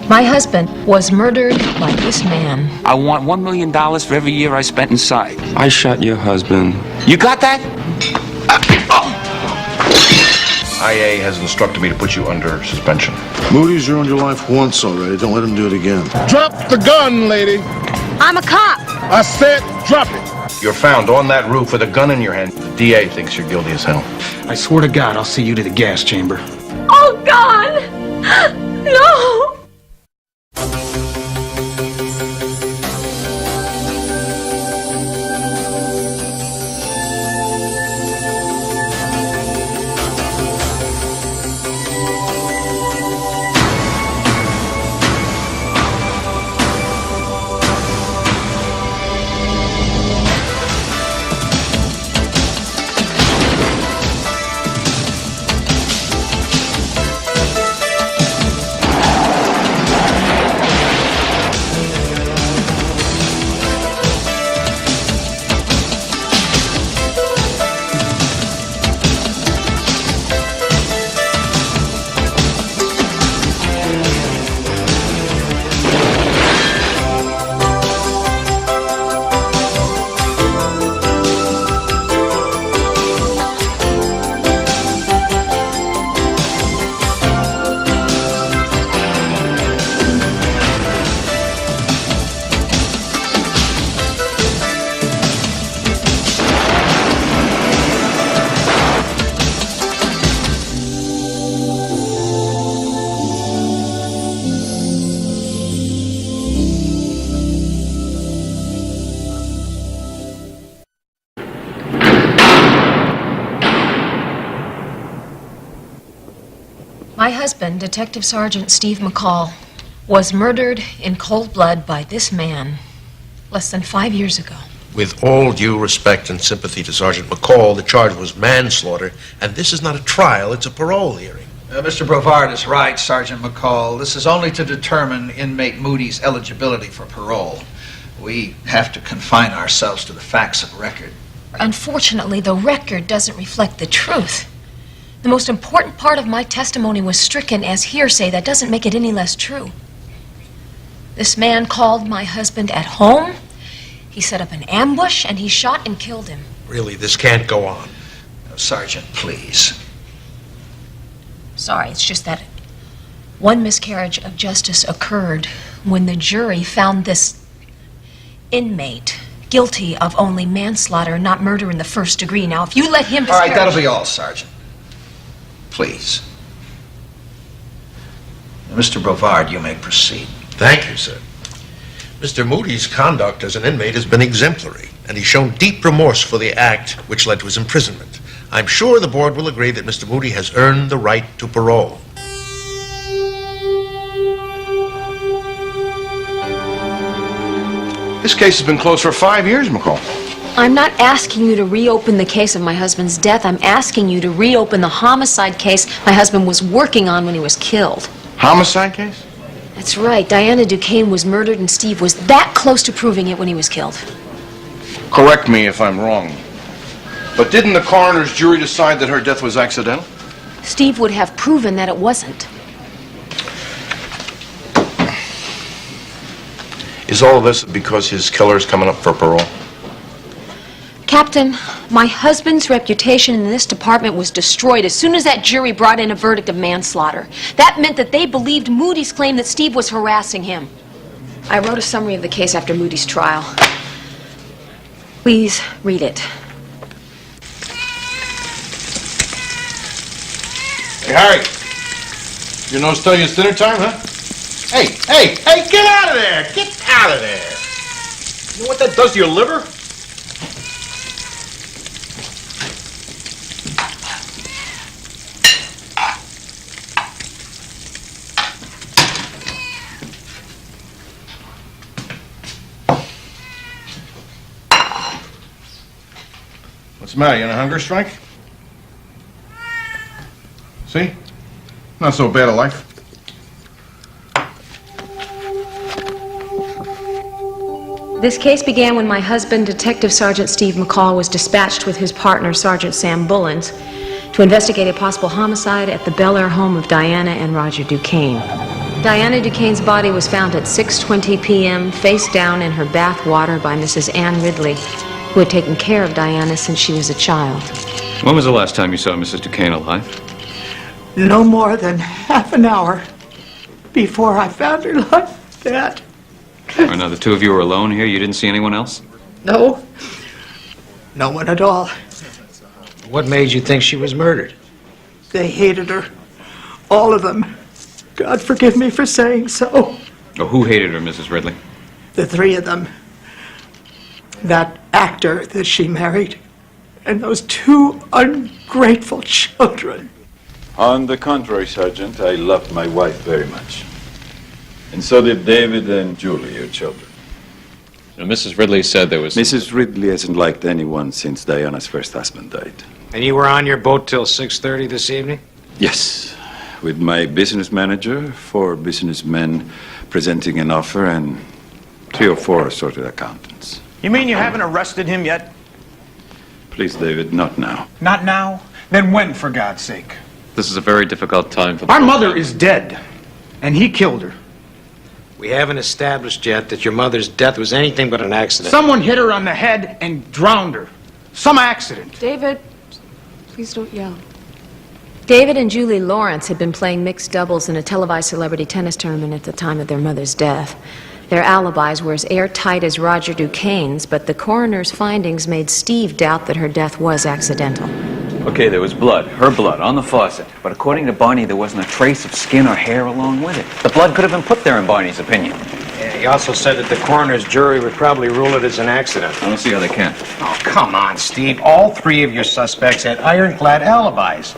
My husband was murdered by this man. I want $1 million for every year I spent inside. I shot your husband. You got that? IA has instructed me to put you under suspension. Moody's ruined your life once already. Don't let him do it again. Drop the gun, lady. I'm a cop. I said drop it. You're found on that roof with a gun in your hand. The DA thinks you're guilty as hell. I swear to God, I'll see you to the gas chamber. Oh, God! No! My husband, Detective Sergeant Steve McCall, was murdered in cold blood by this man less than 5 years ago. With all due respect and sympathy to Sergeant McCall, the charge was manslaughter, and this is not a trial, it's a parole hearing. Mr. Brevard is right, Sergeant McCall. This is only to determine inmate Moody's eligibility for parole. We have to confine ourselves to the facts of record. Unfortunately, the record doesn't reflect the truth. The most important part of my testimony was stricken as hearsay. That doesn't make it any less true. This man called my husband at home. He set up an ambush, and he shot and killed him. Really, this can't go on. Sergeant, please. Sorry, it's just that one miscarriage of justice occurred when the jury found this inmate guilty of only manslaughter, not murder in the first degree. Now, if you let him All right, that'll be all, Sergeant. Please. Mr. Brevard, you may proceed. Thank you, sir. Mr. Moody's conduct as an inmate has been exemplary, and he's shown deep remorse for the act which led to his imprisonment. I'm sure the board will agree that Mr. Moody has earned the right to parole. This case has been closed for 5 years, McCall. I'm not asking you to reopen the case of my husband's death. I'm asking you to reopen the homicide case my husband was working on when he was killed. Homicide case? That's right. Diana Duquesne was murdered, and Steve was that close to proving it when he was killed. Correct me if I'm wrong, but didn't the coroner's jury decide that her death was accidental? Steve would have proven that it wasn't. Is all of this because his killer's coming up for parole? Captain, my husband's reputation in this department was destroyed as soon as that jury brought in a verdict of manslaughter. That meant that they believed Moody's claim that Steve was harassing him. I wrote a summary of the case after Moody's trial. Please read it. Hey, Harry. Your nose tell you it's dinner time, huh? Hey, get out of there! Get out of there! You know what that does to your liver? What's the matter? You on a hunger strike? See? Not so bad a life. This case began when my husband, Detective Sergeant Steve McCall, was dispatched with his partner, Sergeant Sam Bullens, to investigate a possible homicide at the Bel Air home of Diana and Roger Duquesne. Diana Duquesne's body was found at 6:20 p.m., face down in her bath water by Mrs. Ann Ridley, who had taken care of Diana since she was a child. When was the last time you saw Mrs. Duquesne alive? No more than half an hour before I found her like that. Or now the two of you were alone here? You didn't see anyone else? No. No one at all. What made you think she was murdered? They hated her. All of them. God forgive me for saying so. Oh, who hated her, Mrs. Ridley? The three of them. That actor that she married. And those two ungrateful children. On the contrary, Sergeant, I loved my wife very much. And so did David and Julie, your children. Now, Mrs. Ridley said there was... Mrs. Ridley hasn't liked anyone since Diana's first husband died. And you were on your boat till 6:30 this evening? Yes, with my business manager, 4 businessmen presenting an offer, and 3 or 4 assorted accountants. You mean you haven't arrested him yet? Please, David, not now. Not now? Then when, for God's sake? This is a very difficult time for the... Our mother is dead, and he killed her. We haven't established yet that your mother's death was anything but an accident. Someone hit her on the head and drowned her. Some accident. David, please don't yell. David and Julie Lawrence had been playing mixed doubles in a televised celebrity tennis tournament at the time of their mother's death. Their alibis were as airtight as Roger Duquesne's, but the coroner's findings made Steve doubt that her death was accidental. Okay, there was blood, her blood, on the faucet. But according to Barney, there wasn't a trace of skin or hair along with it. The blood could have been put there in Barney's opinion. Yeah, he also said that the coroner's jury would probably rule it as an accident. I don't see how they can. Oh, come on, Steve. All 3 of your suspects had ironclad alibis.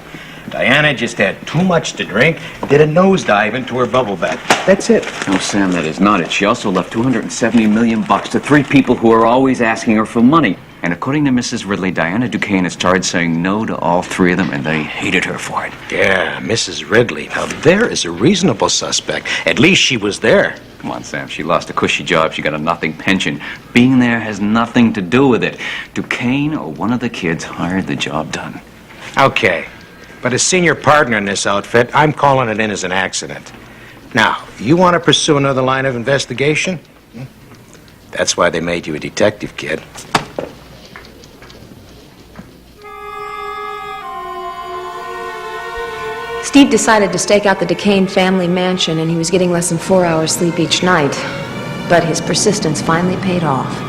Diana just had too much to drink, did a nosedive into her bubble bath. That's it. No, Sam, that is not it. She also left $270 million to 3 people who are always asking her for money. And according to Mrs. Ridley, Diana Duquesne has started saying no to all 3 of them, and they hated her for it. Yeah, Mrs. Ridley. Now, there is a reasonable suspect. At least she was there. Come on, Sam. She lost a cushy job. She got a nothing pension. Being there has nothing to do with it. Duquesne or one of the kids hired the job done. Okay. But as senior partner in this outfit, I'm calling it in as an accident. Now, you want to pursue another line of investigation? That's why they made you a detective, kid. Steve decided to stake out the Duquesne family mansion, and he was getting less than 4 hours sleep each night. But his persistence finally paid off.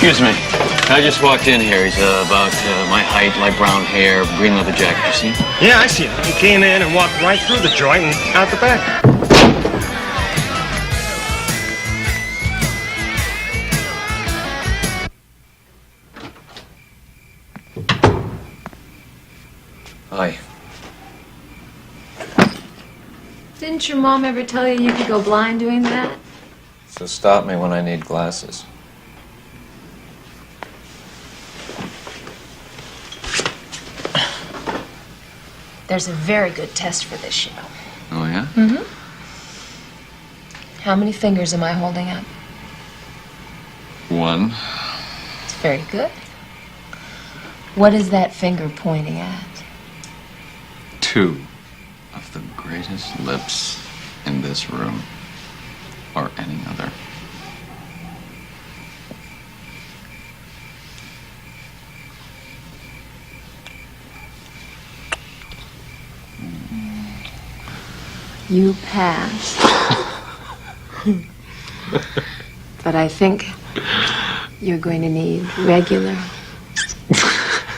Excuse me. I just walked in here. He's about my height, light brown hair, green leather jacket. You see him? Yeah, I see him. He came in and walked right through the joint and out the back. Hi. Didn't your mom ever tell you you could go blind doing that? So stop me when I need glasses. There's a very good test for this, you know. Oh, yeah? Mm-hmm. How many fingers am I holding up? 1. It's very good. What is that finger pointing at? 2 of the greatest lips in this room or any other. You passed. But I think you're going to need regular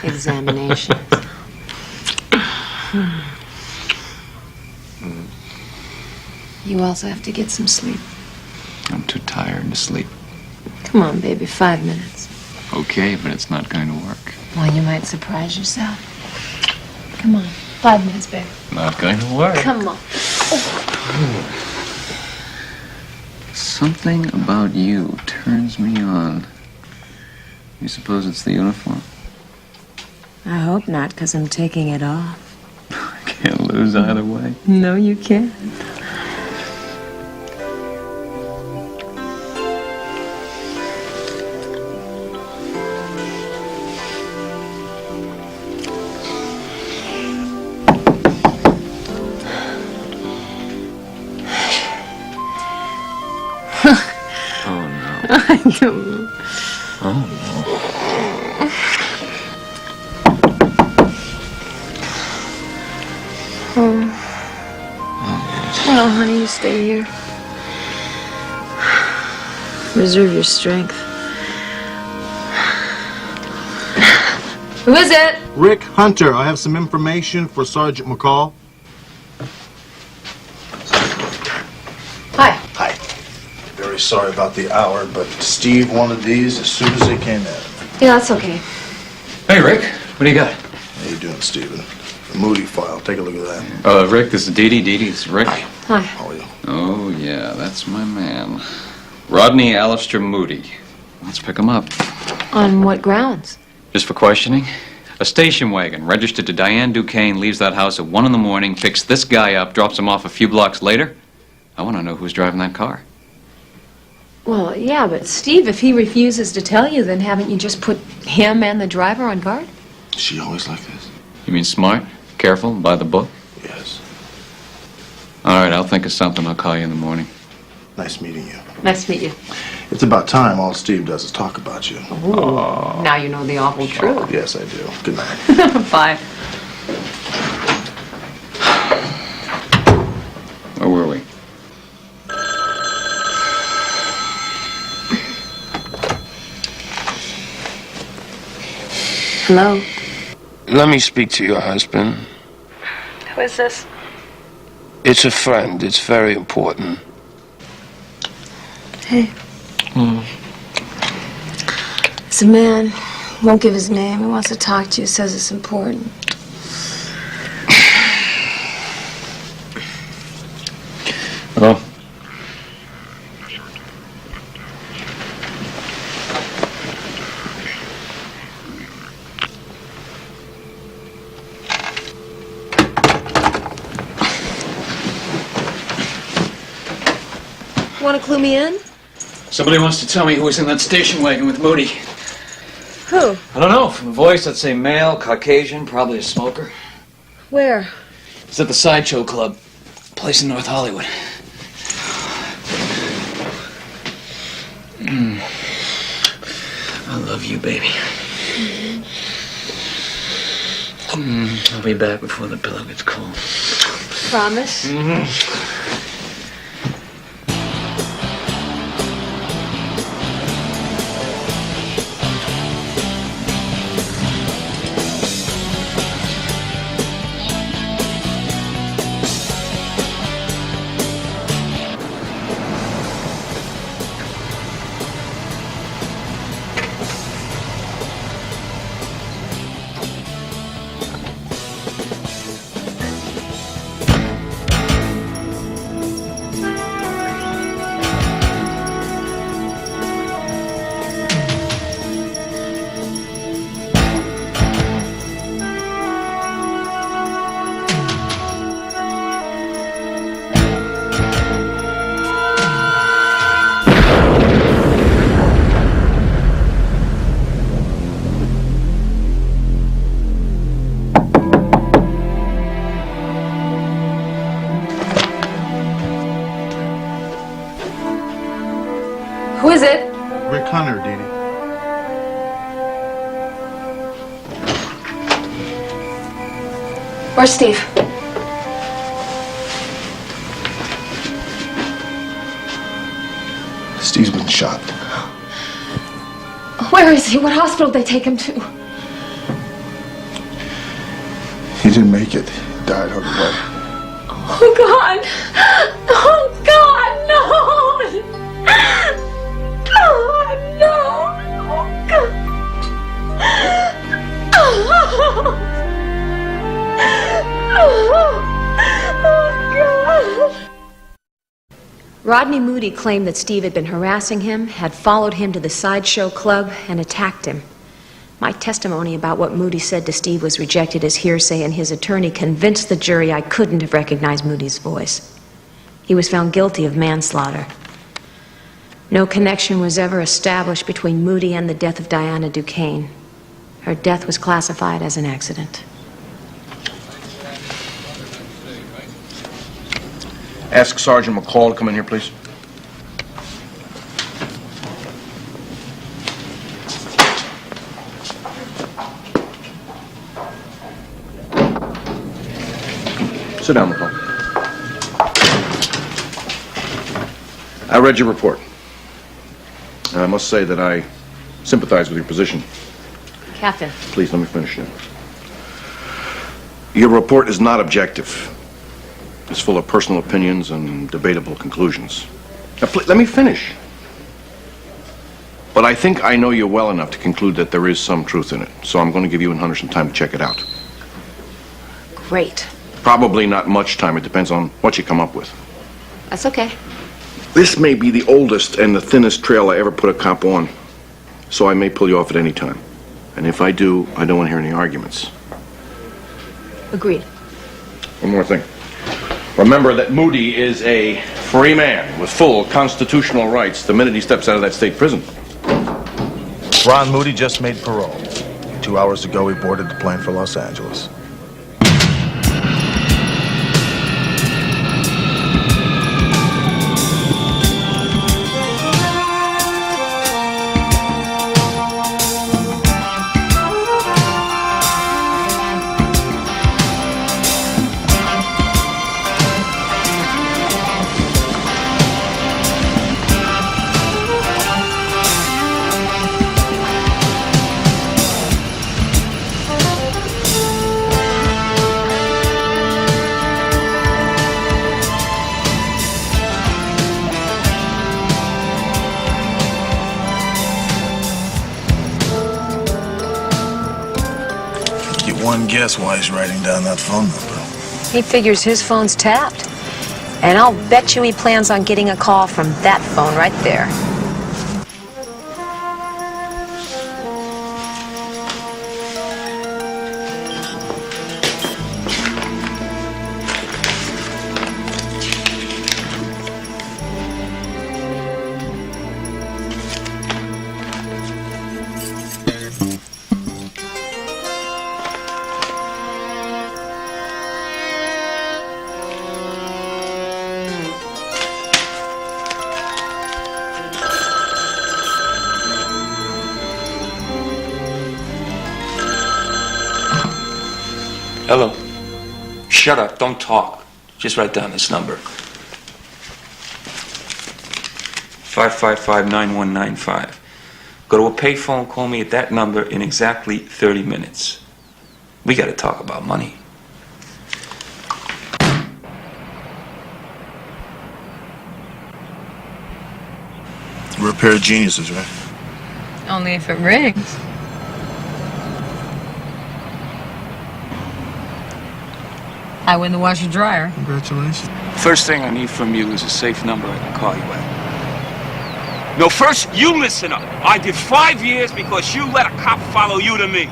examinations. You also have to get some sleep. I'm too tired to sleep. Come on, baby, 5 minutes. Okay, but it's not going to work. Well, you might surprise yourself. Come on, 5 minutes, baby. Not going to work. Come on. Something about you turns me on. You suppose it's the uniform? I hope not, because I'm taking it off. I can't lose either way. No, you can't. I don't know. Oh, Oh, honey, you stay here. Reserve your strength. Who is it? Rick Hunter, I have some information for Sergeant McCall. Hi. Hi. Very sorry about the hour, but Steve wanted these as soon as they came in. Yeah, that's okay. Hey, Rick. What do you got? How you doing, Steven? The Moody file. Take a look at that. Rick, this is Dee Dee. Dee Dee, this is Rick. Hi. How are you? Oh, yeah, that's my man. Rodney Alistair Moody. Let's pick him up. On what grounds? Just for questioning. A station wagon registered to Diane Duquesne leaves that house at 1 in the morning, picks this guy up, drops him off a few blocks later. I want to know who's driving that car. Well, yeah, but Steve, if he refuses to tell you, then haven't you just put him and the driver on guard? Is she always like this? You mean smart, careful, by the book? Yes. All right, I'll think of something. I'll call you in the morning. Nice meeting you. Nice to meet you. It's about time. All Steve does is talk about you. Ooh, now you know the awful truth. Yes, I do. Good night. Bye. Where were we? Hello? Let me speak to your husband. Who is this? It's a friend. It's very important. Hey. It's a man. Won't give his name. He wants to talk to you. Says it's important. Hello? Want to clue me in? Somebody wants to tell me who was in that station wagon with Moody. Who? I don't know. From the voice, I'd say male, Caucasian, probably a smoker. Where? It's at the Sideshow Club. Place in North Hollywood. I love you, baby. I'll be back before the pillow gets cold. Promise? Who is it? Rick Hunter, Dee Dee. Where's Steve? Steve's been shot. Where is he? What hospital did they take him to? He didn't make it. He died on the way. Oh, God. Oh, God, no. Oh, no. Oh, God. Oh, God. Rodney Moody claimed that Steve had been harassing him, had followed him to the sideshow club, and attacked him. My testimony about what Moody said to Steve was rejected as hearsay, and his attorney convinced the jury I couldn't have recognized Moody's voice. He was found guilty of manslaughter. No connection was ever established between Moody and the death of Diana Duquesne. Her death was classified as an accident. Ask Sergeant McCall to come in here, please. Sit down, McCall. I read your report. And I must say that I sympathize with your position. Captain. Please, let me finish now. Your report is not objective. It's full of personal opinions and debatable conclusions. Now, let me finish. But I think I know you well enough to conclude that there is some truth in it. So I'm going to give you and Hunter some time to check it out. Great. Probably not much time. It depends on what you come up with. That's okay. This may be the oldest and the thinnest trail I ever put a cop on. So I may pull you off at any time. And if I do, I don't want to hear any arguments. Agreed. One more thing. Remember that Moody is a free man with full constitutional rights the minute he steps out of that state prison. Ron Moody just made parole. 2 hours ago, he boarded the plane for Los Angeles. One guess why he's writing down that phone number. He figures his phone's tapped. And I'll bet you he plans on getting a call from that phone right there. Hello. Shut up. Don't talk. Just write down this number. 555-9195. Go to a payphone, call me at that number in exactly 30 minutes. We got to talk about money. We're a pair of geniuses, right? Only if it rings. I win the washer dryer. Congratulations. First thing I need from you is a safe number I can call you at. No, first you listen up. I did 5 years because you let a cop follow you to me.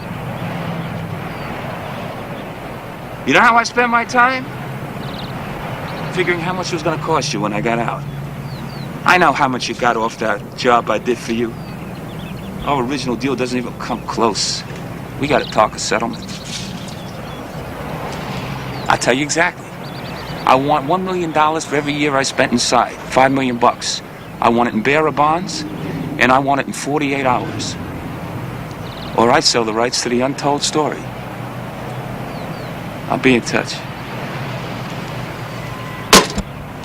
You know how I spend my time? Figuring how much it was going to cost you when I got out. I know how much you got off that job I did for you. Our original deal doesn't even come close. We got to talk a settlement. I'll tell you exactly. I want $1 million for every year I spent inside. $5 million. I want it in bearer bonds, and I want it in 48 hours. Or I sell the rights to the untold story. I'll be in touch.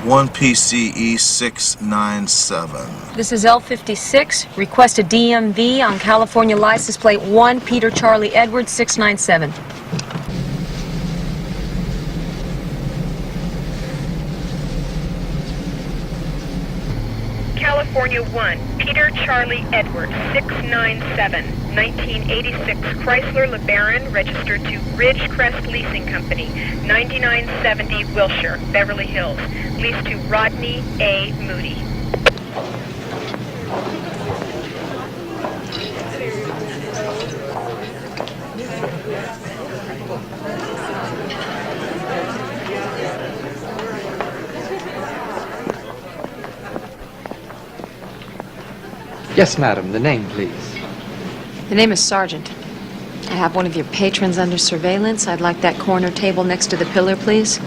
1PCE 697. This is L56. Request a DMV on California license plate 1 Peter Charlie Edwards 697. California 1, Peter Charlie Edwards, 697, 1986 Chrysler LeBaron, registered to Ridgecrest Leasing Company, 9970 Wilshire, Beverly Hills, leased to Rodney A. Moody. Yes, madam. The name, please. The name is Sargent. I have one of your patrons under surveillance. I'd like that corner table next to the pillar, please.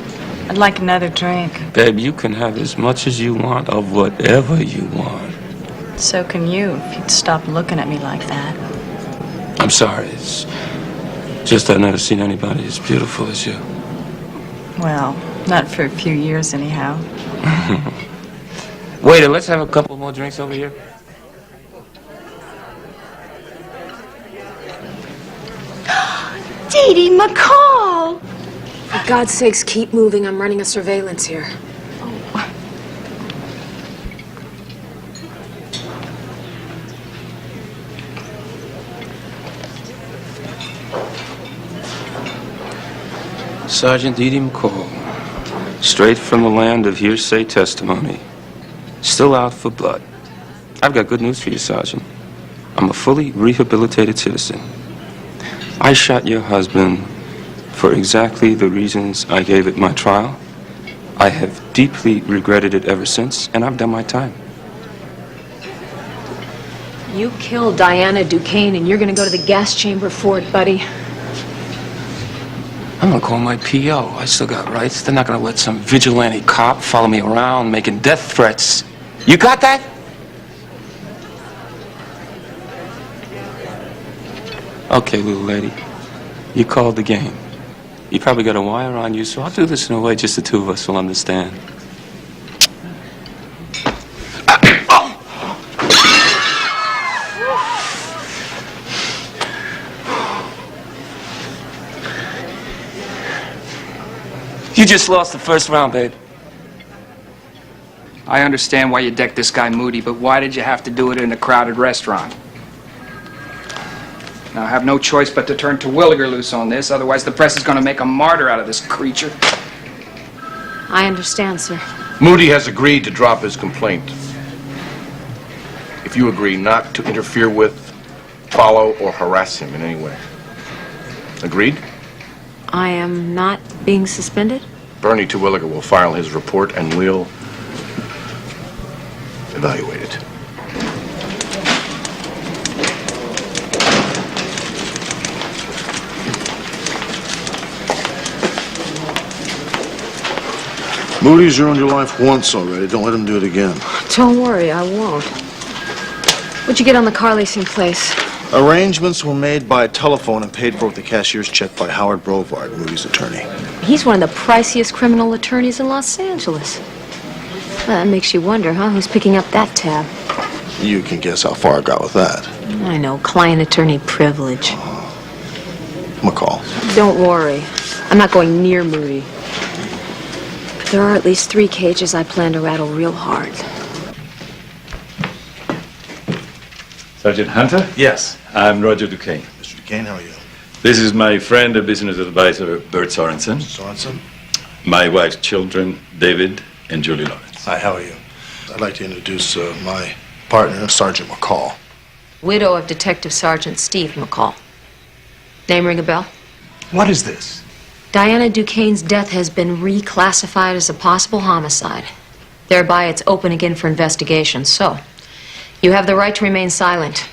I'd like another drink. Babe, you can have as much as you want of whatever you want. So can you, if you'd stop looking at me like that. I'm sorry. It's just I've never seen anybody as beautiful as you. Well, not for a few years anyhow. Waiter, let's have a couple more drinks over here. Dee Dee McCall! For God's sakes, keep moving. I'm running a surveillance here. Sergeant Dee Dee McCall, straight from the land of hearsay testimony. Still out for blood. I've got good news for you, Sergeant. I'm a fully rehabilitated citizen. I shot your husband for exactly the reasons I gave at my trial. I have deeply regretted it ever since, and I've done my time. You killed Diana Duquesne, and you're gonna go to the gas chamber for it, buddy. I'm gonna call my P.O. I still got rights. They're not gonna let some vigilante cop follow me around making death threats. You got that? Okay, little lady. You called the game. You probably got a wire on you, so I'll do this in a way just the two of us will understand. You just lost the first round, babe. I understand why you decked this guy Moody, but why did you have to do it in a crowded restaurant? Now, I have no choice but to turn Terwilliger loose on this, otherwise the press is going to make a martyr out of this creature. I understand, sir. Moody has agreed to drop his complaint. If you agree not to interfere with, follow, or harass him in any way. Agreed? I am not being suspended? Bernie Terwilliger will file his report and we'll evaluate it. Moody's ruined your life once already. Don't let him do it again. Don't worry, I won't. What'd you get on the car leasing place? Arrangements were made by telephone and paid for with the cashier's check by Howard Brovard, Moody's attorney. He's one of the priciest criminal attorneys in Los Angeles. Well, that makes you wonder, huh? Who's picking up that tab? You can guess how far I got with that. I know, client-attorney privilege. McCall. Don't worry. I'm not going near Moody. But there are at least 3 cages I plan to rattle real hard. Sergeant Hunter? Yes. I'm Roger Duquesne. Mr. Duquesne, how are you? This is my friend and business advisor, Bert Sorensen. Sorensen? My wife's children, David and Julie Lawrence. Hi, how are you? I'd like to introduce my partner, Sergeant McCall. Widow of Detective Sergeant Steve McCall. Name ring a bell? What is this? Diana Duquesne's death has been reclassified as a possible homicide. Thereby, it's open again for investigation. So, you have the right to remain silent.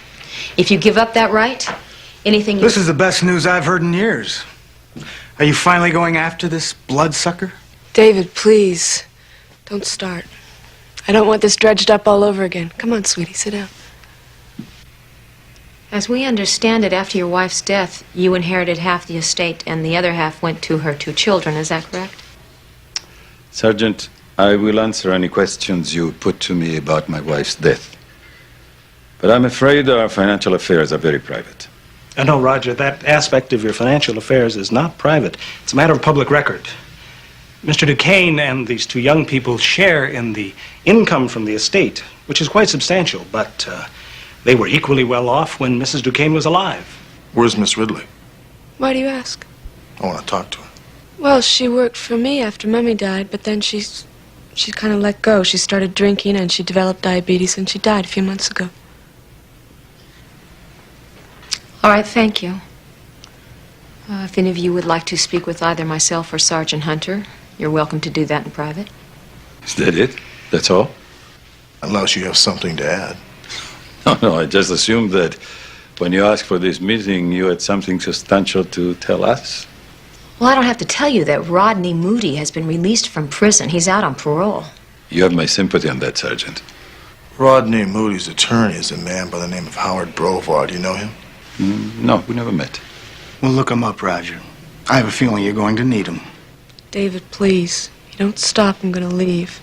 If you give up that right, anything you... This is the best news I've heard in years. Are you finally going after this bloodsucker? David, please. Don't start. I don't want this dredged up all over again. Come on, sweetie, sit down. As we understand it, after your wife's death, you inherited half the estate and the other half went to her 2 children. Is that correct? Sergeant, I will answer any questions you put to me about my wife's death. But I'm afraid our financial affairs are very private. No, Roger, that aspect of your financial affairs is not private. It's a matter of public record. Mr. Duquesne and these two young people share in the income from the estate, which is quite substantial, but they were equally well off when Mrs. Duquesne was alive. Where's Miss Ridley? Why do you ask? I want to talk to her. Well, she worked for me after Mummy died, but then she kind of let go. She started drinking and she developed diabetes and she died a few months ago. All right, thank you. If any of you would like to speak with either myself or Sergeant Hunter, you're welcome to do that in private. Is that it? That's all? Unless you have something to add. No, I just assumed that when you asked for this meeting, you had something substantial to tell us. Well, I don't have to tell you that Rodney Moody has been released from prison. He's out on parole. You have my sympathy on that, Sergeant. Rodney Moody's attorney is a man by the name of Howard Brevard. You know him? No, we never met. Well, look him up, Roger. I have a feeling you're going to need him. David, please. If you don't stop, I'm going to leave.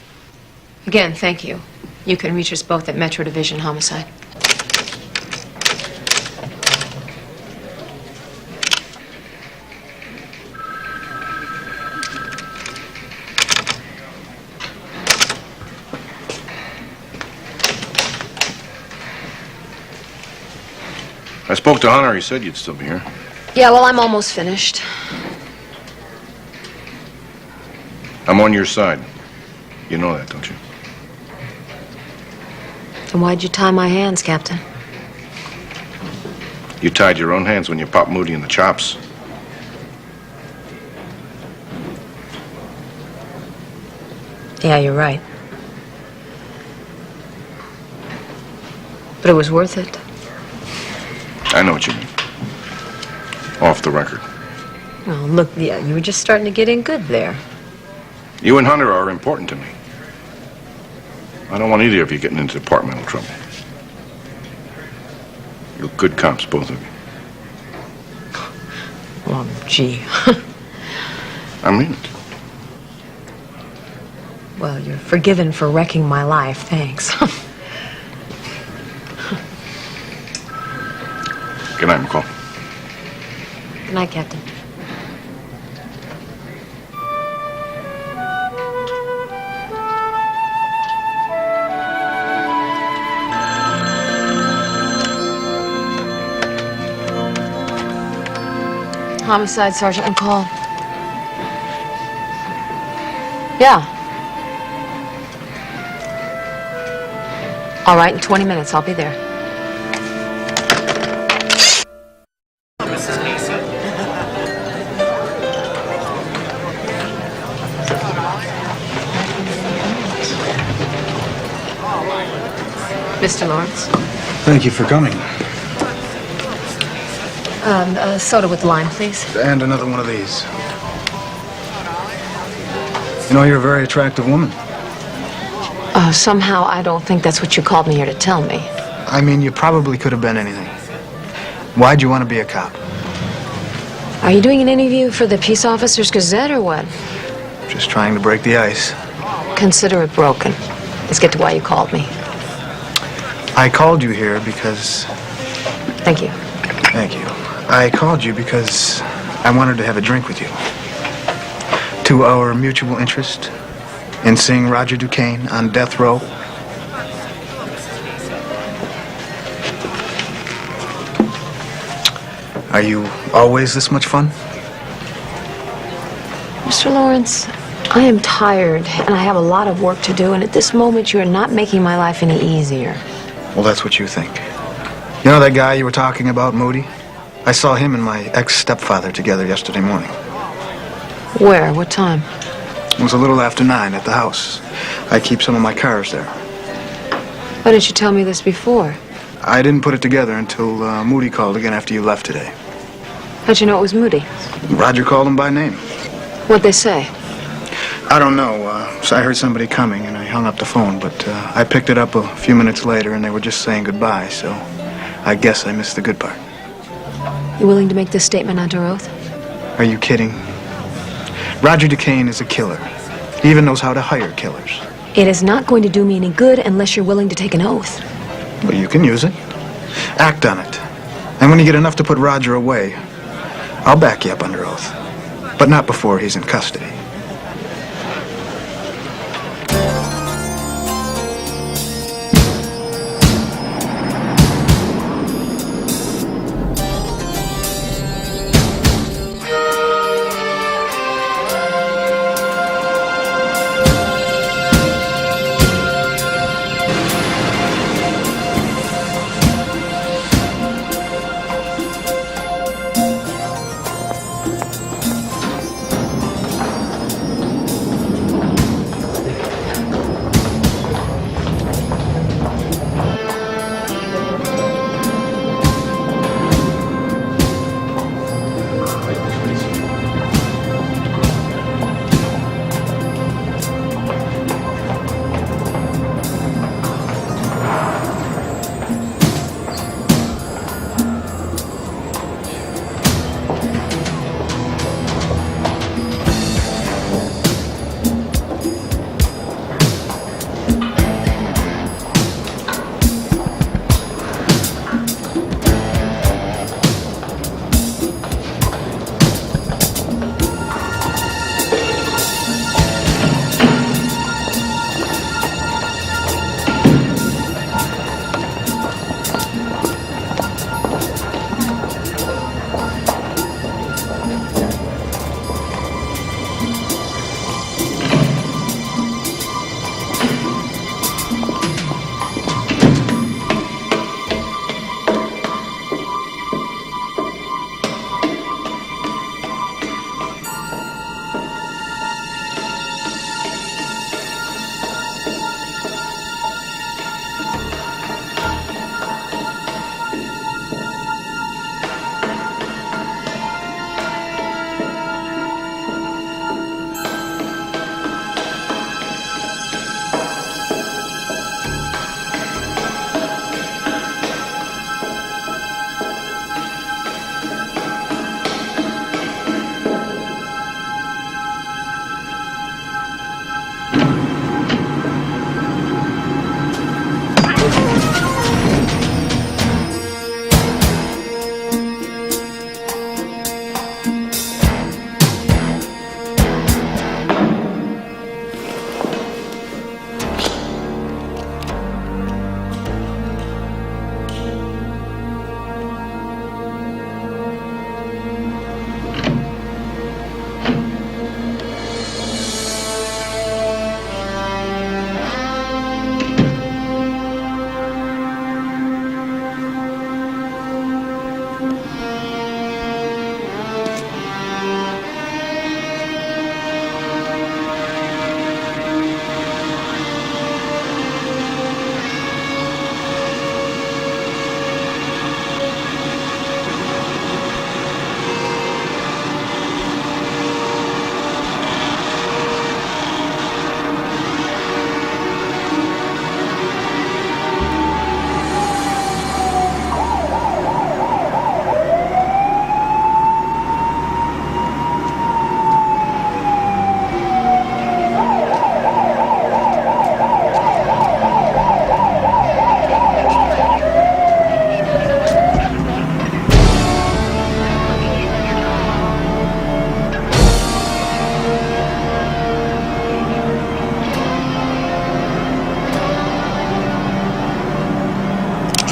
Again, thank you. You can reach us both at Metro Division Homicide. I spoke to Hunter. He said you'd still be here. Yeah, well, I'm almost finished. I'm on your side. You know that, don't you? Then why'd you tie my hands, Captain? You tied your own hands when you popped Moody in the chops. Yeah, you're right. But it was worth it. I know what you mean. Off the record. Oh, look, yeah, you were just starting to get in good there. You and Hunter are important to me. I don't want either of you getting into departmental trouble. You're good cops, both of you. Well, gee. I mean it. Well, you're forgiven for wrecking my life, thanks. Good night, McCall. Good night, Captain. Homicide, Sergeant McCall. Yeah. All right, in 20 minutes, I'll be there. Mr. Lawrence. Thank you for coming. Soda with lime, please. And another one of these. You know, you're a very attractive woman. Somehow I don't think that's what you called me here to tell me. I mean, you probably could have been anything. Why'd you want to be a cop? Are you doing an interview for the Peace Officers Gazette or what? Just trying to break the ice. Consider it broken. Let's get to why you called me. I called you here because... Thank you. Thank you. I called you because I wanted to have a drink with you. To our mutual interest in seeing Roger Duquesne on death row. Are you always this much fun? Mr. Lawrence, I am tired, and I have a lot of work to do, and at this moment, you are not making my life any easier. Well, that's what you think. You know that guy you were talking about, Moody? I saw him and my ex-stepfather together yesterday morning. Where? What time? It was a little after 9 at the house. I keep some of my cars there. Why didn't you tell me this before? I didn't put it together until Moody called again after you left today. How'd you know it was Moody? Roger called him by name. What'd they say? I don't know. So I heard somebody coming, and I hung up the phone, but I picked it up a few minutes later, and they were just saying goodbye, so I guess I missed the good part. You willing to make this statement under oath? Are you kidding? Roger Duquesne is a killer. He even knows how to hire killers. It is not going to do me any good unless you're willing to take an oath. Well, you can use it. Act on it. And when you get enough to put Roger away, I'll back you up under oath. But not before he's in custody.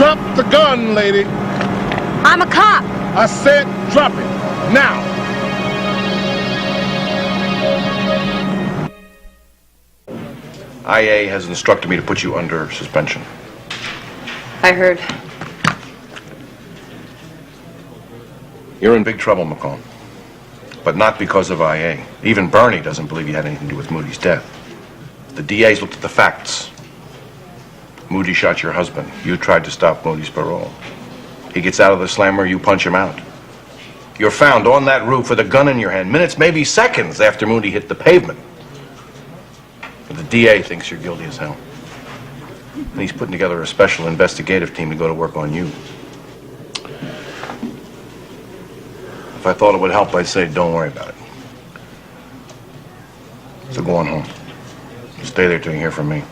Drop the gun, lady. I'm a cop. I said drop it. Now. IA has instructed me to put you under suspension. I heard. You're in big trouble, McCall. But not because of IA. Even Bernie doesn't believe you had anything to do with Moody's death. The DA's looked at the facts. Moody shot your husband. You tried to stop Moody's parole. He gets out of the slammer, you punch him out. You're found on that roof with a gun in your hand, minutes, maybe seconds after Moody hit the pavement. But the DA thinks you're guilty as hell. And he's putting together a special investigative team to go to work on you. If I thought it would help, I'd say don't worry about it. So go on home. Stay there till you hear from me.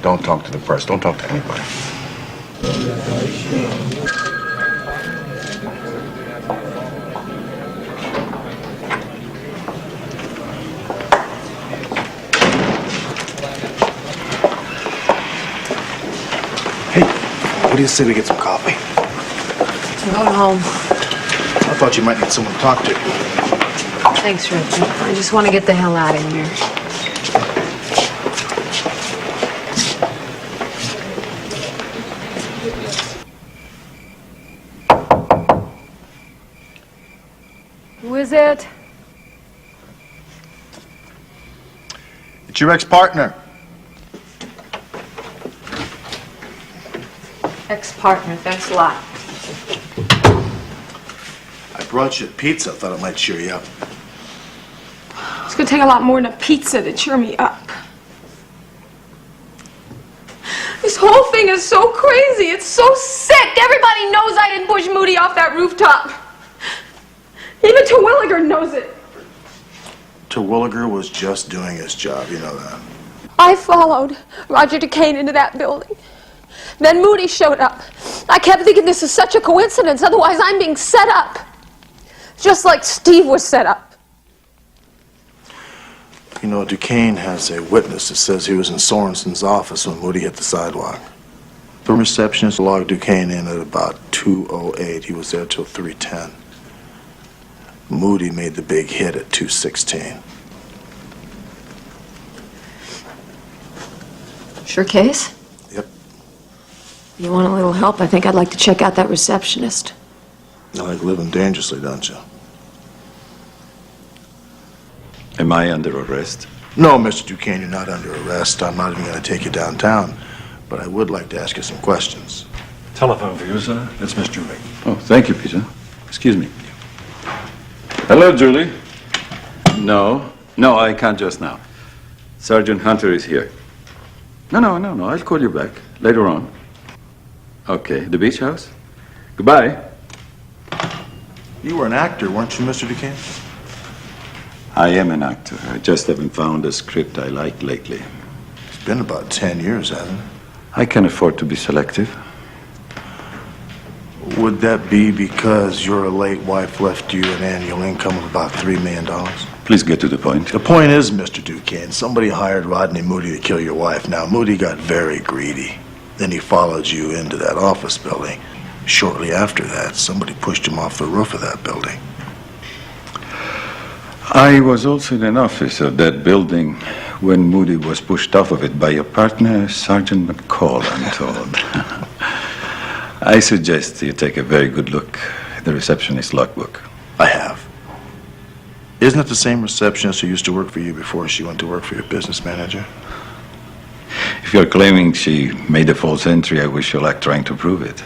Don't talk to the press. Don't talk to anybody. What do you say we get some coffee? I'm going home. I thought you might need someone to talk to. Thanks, Richard. I just want to get the hell out of here. Who is it? It's your ex-partner. Ex-partner, thanks a lot. I brought you a pizza. Thought it might cheer you up. It's gonna take a lot more than a pizza to cheer me up. This whole thing is so crazy. It's so sick. Everybody knows I didn't push Moody off that rooftop. Even Terwilliger knows it. Terwilliger was just doing his job. You know that. I followed Roger Duquesne into that building. Then Moody showed up. I kept thinking this is such a coincidence, otherwise I'm being set up. Just like Steve was set up. You know, Duquesne has a witness that says he was in Sorensen's office when Moody hit the sidewalk. The receptionist logged Duquesne in at about 2:08. He was there till 3:10. Moody made the big hit at 2:16. Sure case? Yep. You want a little help? I think I'd like to check out that receptionist. You like living dangerously, don't you? Am I under arrest? No, Mr. Duquesne, you're not under arrest. I'm not even going to take you downtown. But I would like to ask you some questions. Telephone for you, sir. It's Miss Julie. Oh, thank you, Peter. Excuse me. Hello, Julie. No, I can't just now. Sergeant Hunter is here. No, I'll call you back later on. Okay, the beach house? Goodbye. You were an actor, weren't you, Mr. Duquesne? I am an actor. I just haven't found a script I like lately. It's been about 10 years, hasn't it? I can afford to be selective. Would that be because your late wife left you an annual income of about $3 million? Please get to the point. The point is, Mr. Duquesne, somebody hired Rodney Moody to kill your wife. Now, Moody got very greedy. Then he followed you into that office building. Shortly after that, somebody pushed him off the roof of that building. I was also in an office of that building when Moody was pushed off of it by your partner, Sergeant McCall, I'm told. I suggest you take a very good look at the receptionist's logbook. I have. Isn't it the same receptionist who used to work for you before she went to work for your business manager? If you're claiming she made a false entry, I wish you luck trying to prove it.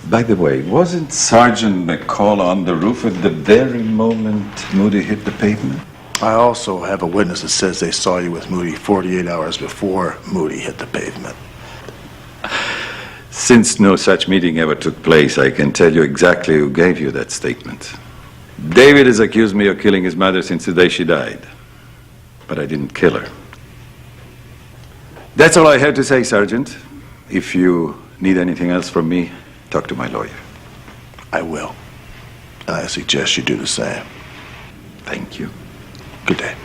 By the way, wasn't Sergeant McCall on the roof at the very moment Moody hit the pavement? I also have a witness that says they saw you with Moody 48 hours before Moody hit the pavement. Since no such meeting ever took place, I can tell you exactly who gave you that statement. David has accused me of killing his mother since the day she died. But I didn't kill her. That's all I have to say, Sergeant. If you need anything else from me, talk to my lawyer. I will. And I suggest you do the same. Thank you. Good day.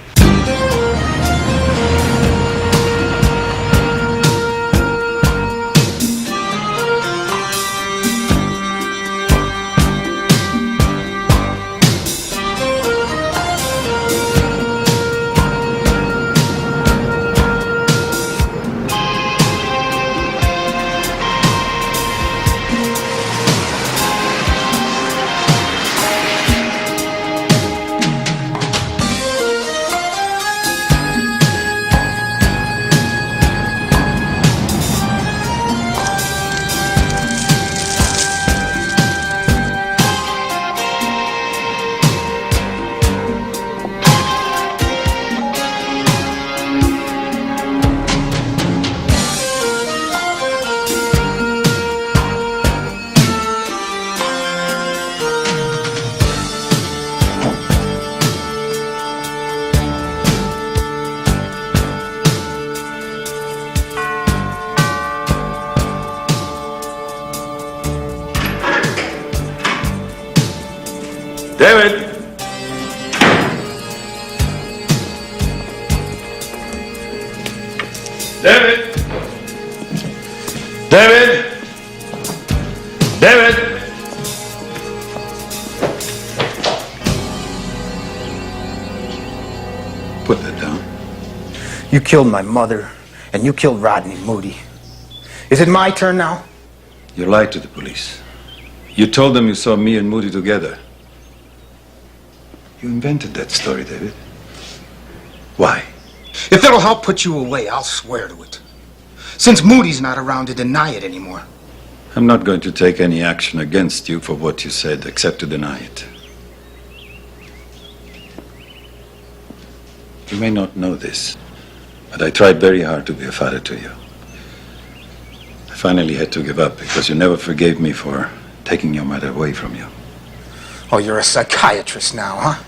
David! David! David! Put that down. You killed my mother, and you killed Rodney Moody. Is it my turn now? You lied to the police. You told them you saw me and Moody together. You invented that story, David. Why? If it'll help put you away, I'll swear to it. Since Moody's not around to deny it anymore. I'm not going to take any action against you for what you said, except to deny it. You may not know this, but I tried very hard to be a father to you. I finally had to give up because you never forgave me for taking your mother away from you. Oh, you're a psychiatrist now, huh?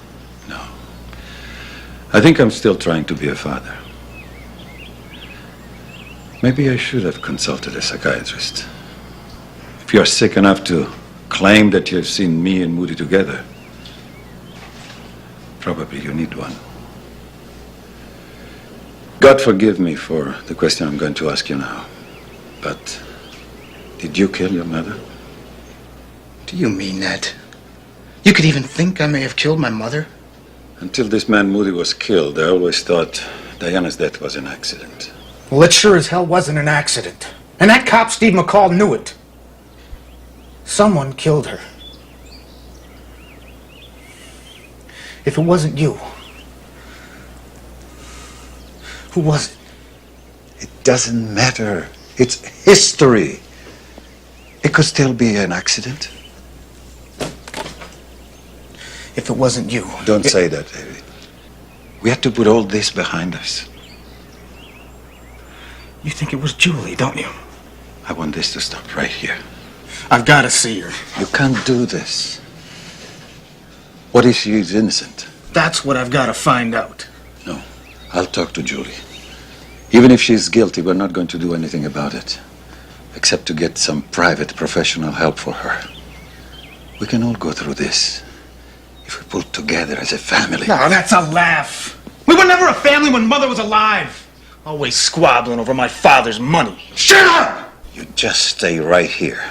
I think I'm still trying to be a father. Maybe I should have consulted a psychiatrist. If you're sick enough to claim that you've seen me and Moody together, probably you need one. God forgive me for the question I'm going to ask you now, but did you kill your mother? Do you mean that? You could even think I may have killed my mother? Until this man Moody was killed, I always thought Diana's death was an accident. Well, it sure as hell wasn't an accident. And that cop, Steve McCall, knew it. Someone killed her. If it wasn't you, who was it? It doesn't matter. It's history. It could still be an accident. If it wasn't you... Don't say that, David. We had to put all this behind us. You think it was Julie, don't you? I want this to stop right here. I've got to see her. You can't do this. What if she's innocent? That's what I've got to find out. No. I'll talk to Julie. Even if she's guilty, we're not going to do anything about it. Except to get some private professional help for her. We can all go through this. If we pulled together as a family. No, that's a laugh. We were never a family when Mother was alive. Always squabbling over my father's money. Shut up! You just stay right here.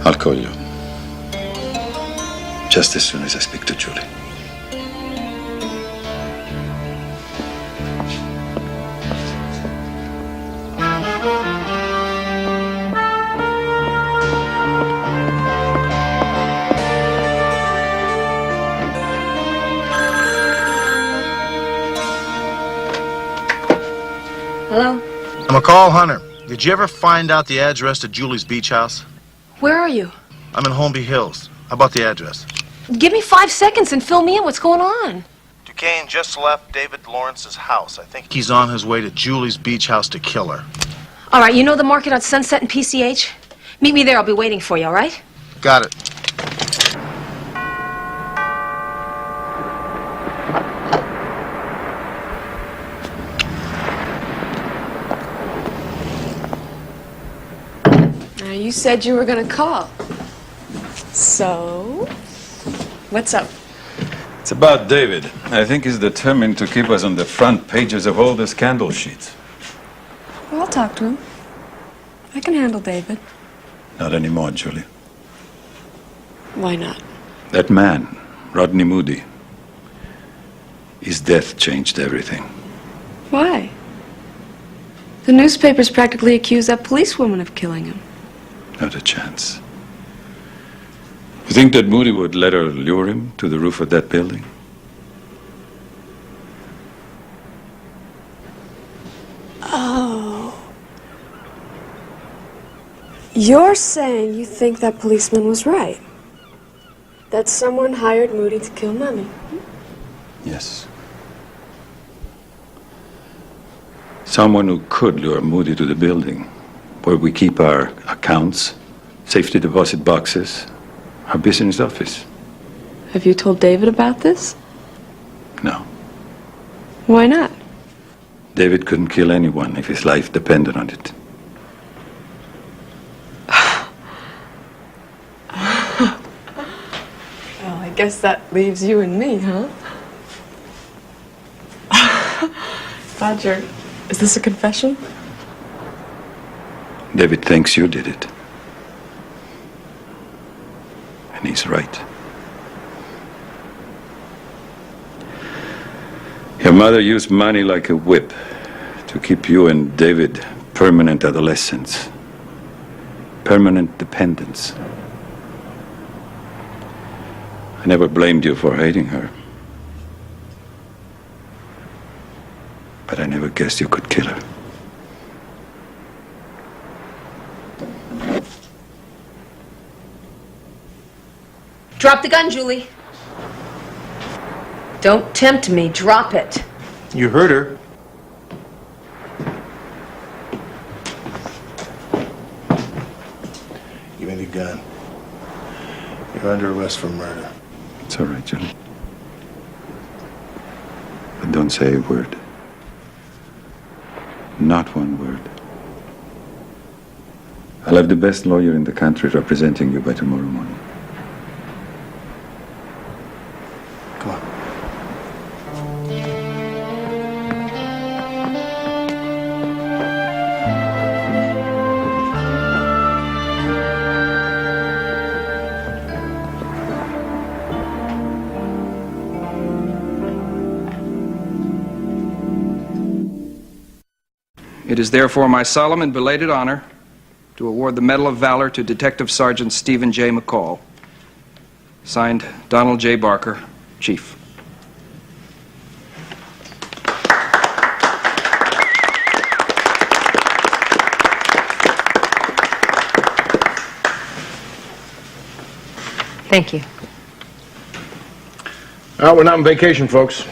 I'll call you. Just as soon as I speak to Julie. Hello? McCall Hunter, did you ever find out the address to Julie's beach house? Where are you? I'm in Holmby Hills. How about the address? Give me 5 seconds and fill me in. What's going on? Duquesne just left David Lawrence's house. I think he's on his way to Julie's beach house to kill her. All right, you know the market on Sunset and PCH? Meet me there. I'll be waiting for you, all right? Got it. You said you were going to call. So, what's up? It's about David. I think he's determined to keep us on the front pages of all the scandal sheets. Well, I'll talk to him. I can handle David. Not anymore, Julie. Why not? That man, Rodney Moody, his death changed everything. Why? The newspapers practically accuse that policewoman of killing him. Not a chance. You think that Moody would let her lure him to the roof of that building? Oh. You're saying you think that policeman was right? That someone hired Moody to kill Mommy? Yes. Someone who could lure Moody to the building, where we keep our accounts, safety deposit boxes, our business office. Have you told David about this? No. Why not? David couldn't kill anyone if his life depended on it. Well, I guess that leaves you and me, huh? Roger, is this a confession? David thinks you did it. And he's right. Your mother used money like a whip to keep you and David permanent adolescents. Permanent dependence. I never blamed you for hating her. But I never guessed you could kill her. Drop the gun, Julie. Don't tempt me. Drop it. You heard her. Give me the gun. You're under arrest for murder. It's all right, Julie. But don't say a word. Not one word. I'll have the best lawyer in the country representing you by tomorrow morning. Come on. It is therefore my solemn and belated honor to award the Medal of Valor to Detective Sergeant Stephen J. McCall. Signed, Donald J. Barker, Chief. Thank you. We're not on vacation, folks.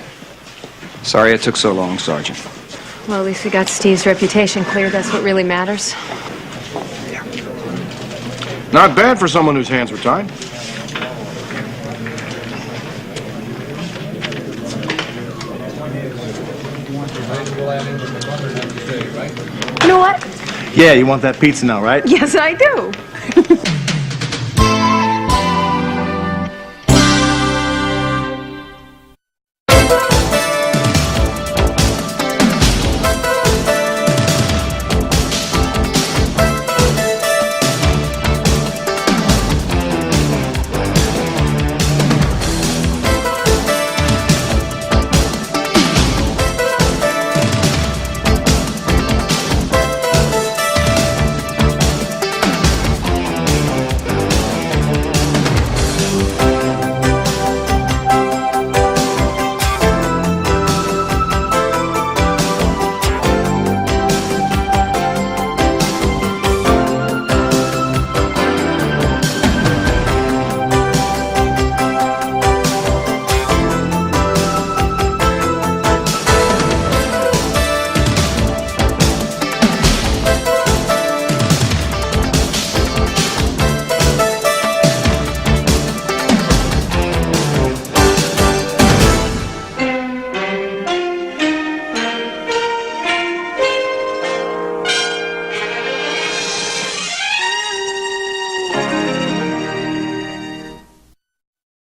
Sorry it took so long, Sergeant. Well, at least we got Steve's reputation cleared. That's what really matters. Not bad for someone whose hands were tied. You know what? Yeah, you want that pizza now, right? Yes, I do.